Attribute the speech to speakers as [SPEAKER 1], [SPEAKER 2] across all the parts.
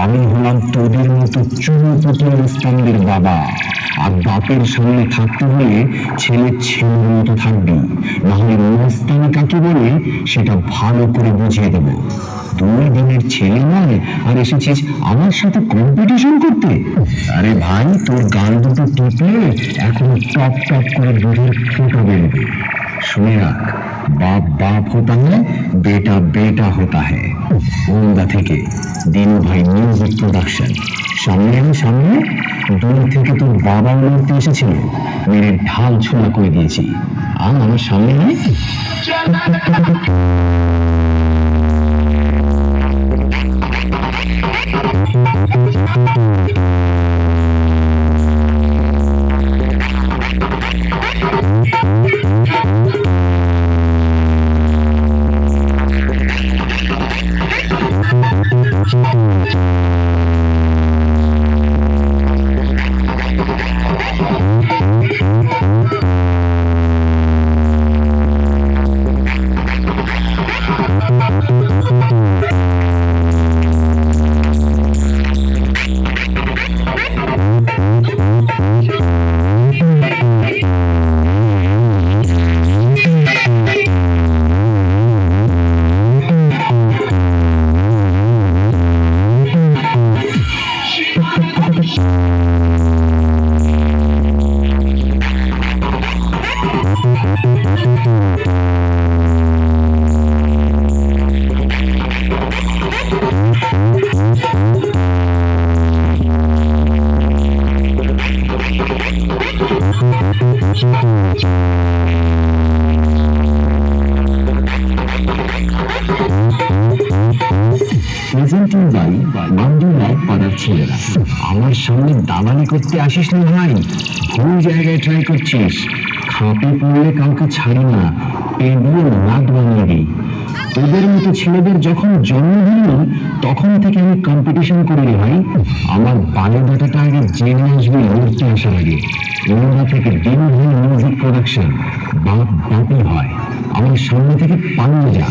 [SPEAKER 1] আমি হলাম তোদের মতো চুনোপুটি রুস্তমদের বাবা, আর বাপের সামনে থাকতে হলে ছেলে ছেলের মতো থাকবি, নাহলে মস্তানি কাকে বলে সেটা ভালো করে বুঝিয়ে দেব। 2 দিনের ছেলে নয় আর এসেছিস আমার সাথে কম্পিটিশন করতে? আরে ভাই, তোর গাল দুটো টিপলে এখন টপ টপ করে দুধের ফোঁটা বেরোবে। শুনে রাখ, बाप बाप होता है, बेटा बेटा होता है। ওন্দা থেকে দিনু ভাই মিউজিক প্রোডাকশন। সামনে সামনে দূর থেকে তোর বাবা লড়তে এসেছিল, মেরে ঢাল ছোড়া করে দিয়েছি। আর আমার সামনে আমার সামনে দালালি করতে আসিস না ভাই, ভুল জায়গায় ট্রাই করছিস। খাপে পড়লে কাউকে ছাড়ি না, পেডিয়ে নাট বানিয়ে দিই। তোদের মতো ছেলেদের যখন জন্ম দিল তখন থেকে আমি কম্পিটিশন করি রে ভাই। আমার বায়োডাটাটা আগে জেনে আসবে লড়তে আসার আগে। ওরা থেকে দিনু ভাই মিউজিক প্রোডাকশন, বাপ বাপই হয়। আমার সামনে থেকে পালিয়ে যা।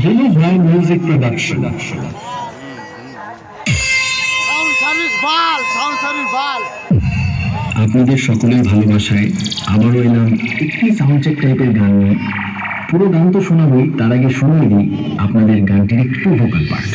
[SPEAKER 1] দিনু ভাই মিউজিক প্রোডাকশন। আপনাদের সকলের ভালোবাসায় আবারও এলাম একটি সাউন্ড চেক টাইপের গান নিয়ে। পুরো গান তো শোনাবই, তার আগে শুনিয়ে দিই আপনাদের গানটির একটু ভোকাল পার্ট।